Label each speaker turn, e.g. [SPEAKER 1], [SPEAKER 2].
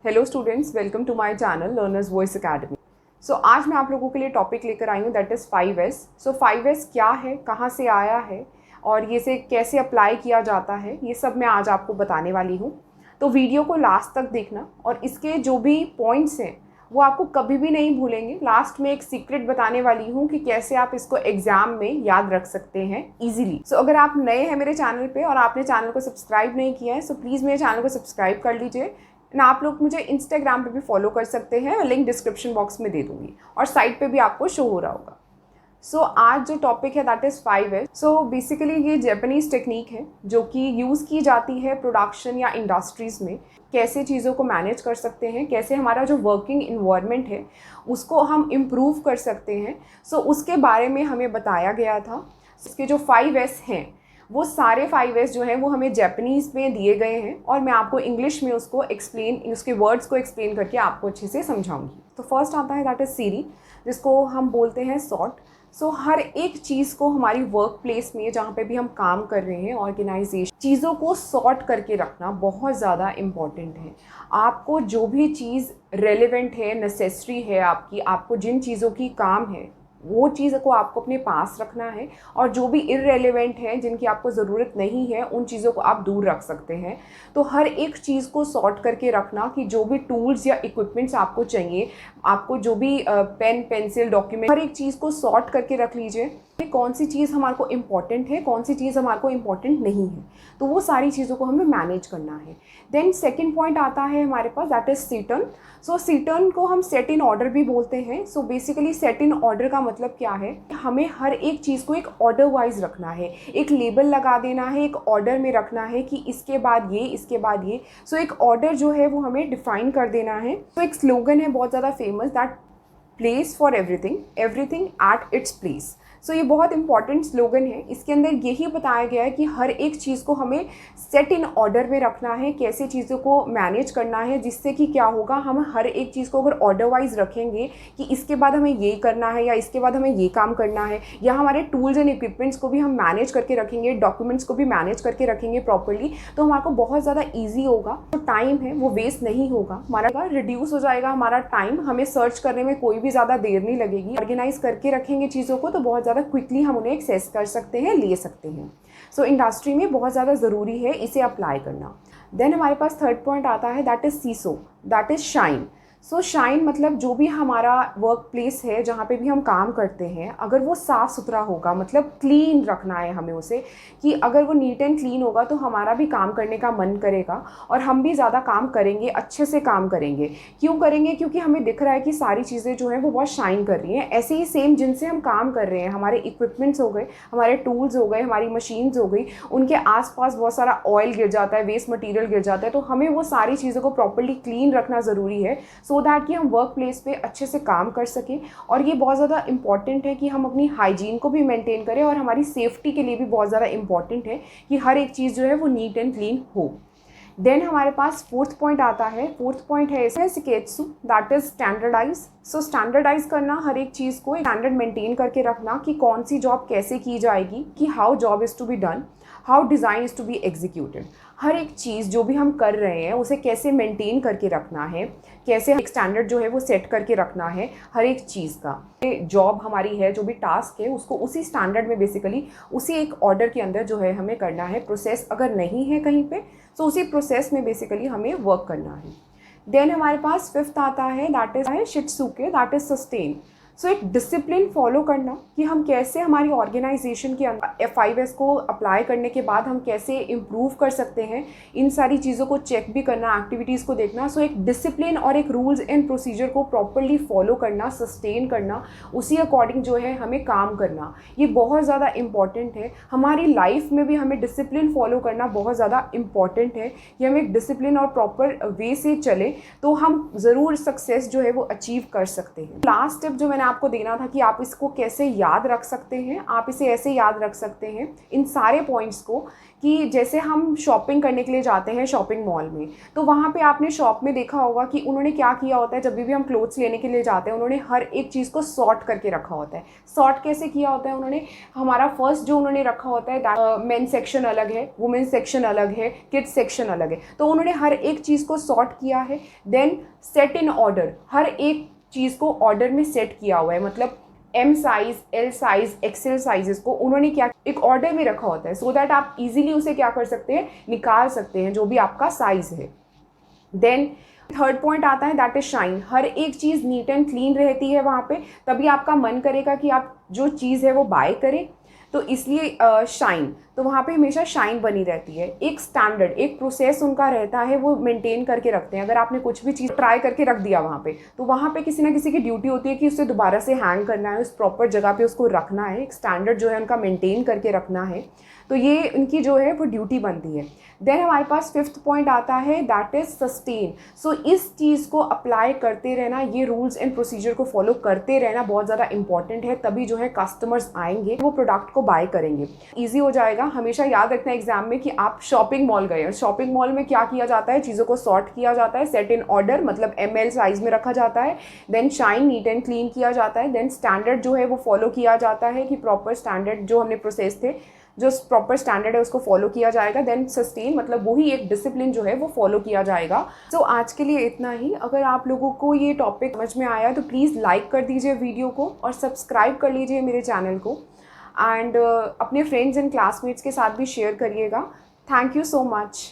[SPEAKER 1] Hello students, welcome to my channel learners voice academy. So आज मैं आप लोगों के लिए टॉपिक लेकर आई हूँ that is 5S। So 5S क्या है, कहाँ से आया है और ये से कैसे अप्लाई किया जाता है, ये सब मैं आज आपको बताने वाली हूँ। तो वीडियो को लास्ट तक देखना और इसके जो भी पॉइंट्स हैं वो आपको कभी भी नहीं भूलेंगे। लास्ट में एक सीक्रेट बताने वाली हूँ कि कैसे आप इसको एग्जाम में याद रख सकते हैं इजीली। सो अगर आप नए हैं मेरे चैनल पे और आपने चैनल को सब्सक्राइब नहीं किया है, सो प्लीज़ मेरे चैनल को सब्सक्राइब कर लीजिए। ना आप लोग मुझे इंस्टाग्राम पे भी फॉलो कर सकते हैं, मैं लिंक डिस्क्रिप्शन बॉक्स में दे दूँगी और साइट पे भी आपको शो हो रहा होगा। सो आज जो टॉपिक है that is 5S। So basically ये जापानीज़ टेक्निक है जो कि यूज़ की जाती है प्रोडक्शन या इंडस्ट्रीज़ में। कैसे चीज़ों को मैनेज कर सकते हैं, कैसे हमारा जो वर्किंग इन्वायरमेंट है उसको हम इम्प्रूव कर सकते हैं। सो उसके बारे में हमें बताया गया था। इसके जो 5S हैं वो सारे 5S जो हैं वो हमें जापानीज़ में दिए गए हैं और मैं आपको इंग्लिश में उसको उसके वर्ड्स को एक्सप्लेन करके आपको अच्छे से समझाऊंगी। तो फर्स्ट आता है दैट इज़ सीरी, जिसको हम बोलते हैं सॉर्ट। सो हर एक चीज़ को हमारी वर्क प्लेस में जहाँ पे भी हम काम कर रहे हैं, ऑर्गेनाइजेशन, चीज़ों को सॉर्ट करके रखना बहुत ज़्यादा इम्पॉर्टेंट है। आपको जो भी चीज़ रेलेवेंट है, नेसेसरी है आपको जिन चीज़ों की काम है वो चीज़ को आपको अपने पास रखना है और जो भी इररेलेवेंट है, जिनकी आपको ज़रूरत नहीं है, उन चीज़ों को आप दूर रख सकते हैं। तो हर एक चीज़ को सॉर्ट करके रखना कि जो भी टूल्स या इक्विपमेंट्स आपको चाहिए, आपको जो भी पेन, पेंसिल, डॉक्यूमेंट, हर एक चीज़ को सॉर्ट करके रख लीजिए। कौन सी चीज़ हमारे को इम्पॉर्टेंट है, कौन सी चीज़ हमारे को इम्पॉर्टेंट नहीं है, तो वो सारी चीज़ों को हमें मैनेज करना है। देन सेकेंड पॉइंट आता है हमारे पास दैट इज़ सीटर्न। सो सीटर्न को हम सेट इन ऑर्डर भी बोलते हैं। So basically set in order का मतलब क्या है, हमें हर एक चीज़ को एक ऑर्डर वाइज रखना है, एक लेबल लगा देना है, एक ऑर्डर में रखना है कि इसके बाद ये, इसके बाद ये। सो एक ऑर्डर जो है वो हमें डिफाइन कर देना है। तो एक स्लोगन है बहुत ज़्यादा famous that place for everything, everything at its place. So ये बहुत इंपॉर्टेंट स्लोगन है। इसके अंदर यही बताया गया है कि हर एक चीज़ को हमें सेट इन ऑर्डर में रखना है, कैसे चीज़ों को मैनेज करना है, जिससे कि क्या होगा, हम हर एक चीज़ को अगर ऑर्डर वाइज रखेंगे कि इसके बाद हमें ये करना है या इसके बाद हमें ये काम करना है, या हमारे टूल्स एंड इक्विपमेंट्स को भी हम मैनेज करके रखेंगे, डॉक्यूमेंट्स को भी मैनेज करके रखेंगे प्रॉपरली, तो हमारे को बहुत ज़्यादा ईजी होगा। तो टाइम है वो वेस्ट नहीं होगा, हमारा रिड्यूस हो जाएगा हमारा टाइम, हमें सर्च करने में कोई भी ज़्यादा देर नहीं लगेगी। ऑर्गेनाइज करके रखेंगे चीज़ों को तो बहुत ज़्यादा क्विकली हम उन्हें एक्सेस कर सकते हैं, ले सकते हैं। सो इंडस्ट्री में बहुत ज़्यादा ज़रूरी है इसे अप्लाई करना। देन हमारे पास थर्ड पॉइंट आता है that is seesaw, that is shine. So shine मतलब जो भी हमारा वर्क प्लेस है, जहाँ पे भी हम काम करते हैं, अगर वो साफ़ सुथरा होगा, मतलब क्लीन रखना है हमें उसे, कि अगर वो नीट एंड क्लीन होगा तो हमारा भी काम करने का मन करेगा और हम भी ज़्यादा काम करेंगे, अच्छे से काम करेंगे। क्यों करेंगे? क्योंकि हमें दिख रहा है कि सारी चीज़ें जो हैं वो बहुत शाइन कर रही हैं। ऐसे ही सेम जिनसे हम काम कर रहे हैं, हमारे इक्विपमेंट्स हो गए, हमारे टूल्स हो गए, हमारी मशीन्स हो गई, उनके आसपास बहुत सारा ऑयल गिर जाता है, वेस्ट मटीरियल गिर जाता है, तो हमें वो सारी चीज़ों को प्रॉपर्ली क्लीन रखना ज़रूरी है, सो दैट कि हम वर्क प्लेस पे अच्छे से काम कर सकें। और ये बहुत ज़्यादा इंपॉर्टेंट है कि हम अपनी हाइजीन को भी मेंटेन करें और हमारी सेफ्टी के लिए भी बहुत ज़्यादा इंपॉर्टेंट है कि हर एक चीज़ जो है वो नीट एंड क्लीन हो। देन हमारे पास फोर्थ पॉइंट आता है। फोर्थ पॉइंट है शिकेत्सु, that is standardise. So standardise करना, हर एक चीज़ को स्टैंडर्ड मेंटेन करके रखना कि कौन सी जॉब कैसे की जाएगी, कि how job is to be done, how design is to be executed. हर एक चीज़ जो भी हम कर रहे हैं उसे कैसे मेंटेन करके रखना है, कैसे एक स्टैंडर्ड जो है वो सेट करके रखना है हर एक चीज़ का। जॉब हमारी है, जो भी टास्क है, उसको उसी स्टैंडर्ड में बेसिकली उसी एक ऑर्डर के अंदर जो है हमें करना है। प्रोसेस अगर नहीं है कहीं पे तो उसी प्रोसेस में बेसिकली हमें वर्क करना है। देन हमारे पास फिफ्थ आता है दैट इज शित्सुके, दैट इज सस्टेन। सो एक डिसिप्लिन फॉलो करना कि हम कैसे हमारी ऑर्गेनाइजेशन के अंदर 5S को अप्लाई करने के बाद हम कैसे इम्प्रूव कर सकते हैं, इन सारी चीज़ों को चेक भी करना, एक्टिविटीज़ को देखना। सो एक डिसिप्लिन और एक रूल्स एंड प्रोसीजर को प्रॉपरली फॉलो करना, सस्टेन करना, उसी अकॉर्डिंग जो है हमें काम करना, ये बहुत ज़्यादा इंपॉर्टेंट है। हमारी लाइफ में भी हमें डिसिप्लिन फॉलो करना बहुत ज़्यादा इंपॉर्टेंट है कि हम एक डिसिप्लिन और प्रॉपर वे से चलें तो हम ज़रूर सक्सेस जो है वो अचीव कर सकते हैं। लास्ट स्टेप जो मैंने आपको देना था कि आप इसको कैसे याद रख सकते हैं। आप इसे ऐसे याद रख सकते हैं इन सारे पॉइंट्स को कि जैसे हम शॉपिंग करने के लिए जाते हैं शॉपिंग मॉल में, तो वहाँ पे आपने शॉप में देखा होगा कि उन्होंने क्या किया होता है, जब भी हम क्लोथ्स लेने के लिए जाते हैं उन्होंने हर एक चीज़ को सॉर्ट करके रखा होता है। सॉर्ट कैसे किया होता है उन्होंने, हमारा फर्स्ट जो उन्होंने रखा होता है मेन सेक्शन अलग है, वुमेन सेक्शन अलग है, किड्स सेक्शन अलग है, तो उन्होंने हर एक चीज़ को सॉर्ट किया है। देन सेट इन ऑर्डर, हर एक चीज़ को ऑर्डर में सेट किया हुआ है, मतलब M size, L size, XL sizes को उन्होंने क्या एक ऑर्डर में रखा होता है, सो दैट आप इजीली उसे क्या कर सकते हैं, निकाल सकते हैं जो भी आपका साइज़ है। देन थर्ड पॉइंट आता है दैट इज शाइन। हर एक चीज़ नीट एंड क्लीन रहती है वहाँ पे, तभी आपका मन करेगा कि आप जो चीज़ है वो बाय करें, तो इसलिए शाइन, तो वहाँ पे हमेशा शाइन बनी रहती है। एक स्टैंडर्ड, एक प्रोसेस उनका रहता है, वो मेंटेन करके रखते हैं। अगर आपने कुछ भी चीज़ ट्राई करके रख दिया वहाँ पे, तो वहाँ पे किसी ना किसी की ड्यूटी होती है कि उसे दोबारा से हैंग करना है, उस प्रॉपर जगह पे उसको रखना है, एक स्टैंडर्ड जो है उनका मेंटेन करके रखना है, तो ये उनकी जो है वो ड्यूटी बनती है। देन हमारे पास फिफ्थ पॉइंट आता है दैट इज़ सस्टेन। सो इस चीज़ को अप्लाई करते रहना, ये रूल्स एंड प्रोसीजर को फॉलो करते रहना बहुत ज़्यादा इंपॉर्टेंट है, तभी जो है कस्टमर्स आएंगे, वो प्रोडक्ट को बाय करेंगे, ईजी हो जाएगा। हमेशा याद रखना एग्जाम में कि आप शॉपिंग मॉल गए हैं, शॉपिंग मॉल में क्या किया जाता है, चीज़ों को सॉर्ट किया जाता है, सेट इन ऑर्डर मतलब ML साइज में रखा जाता है, then shine, neat and clean किया जाता है, देन स्टैंडर्ड जो है वो फॉलो किया जाता है कि प्रॉपर स्टैंडर्ड जो हमने प्रोसेस थे, जो प्रॉपर स्टैंडर्ड है उसको फॉलो किया जाएगा। देन सस्टेन मतलब वही एक डिसिप्लिन जो है वो फॉलो किया जाएगा। सो आज के लिए इतना ही। अगर आप लोगों को ये टॉपिक समझ में आया तो प्लीज़ लाइक कर दीजिए वीडियो को और सब्सक्राइब कर लीजिए मेरे चैनल को, एंड अपने फ्रेंड्स एंड क्लासमेट्स के साथ भी शेयर करिएगा। Thank you so much.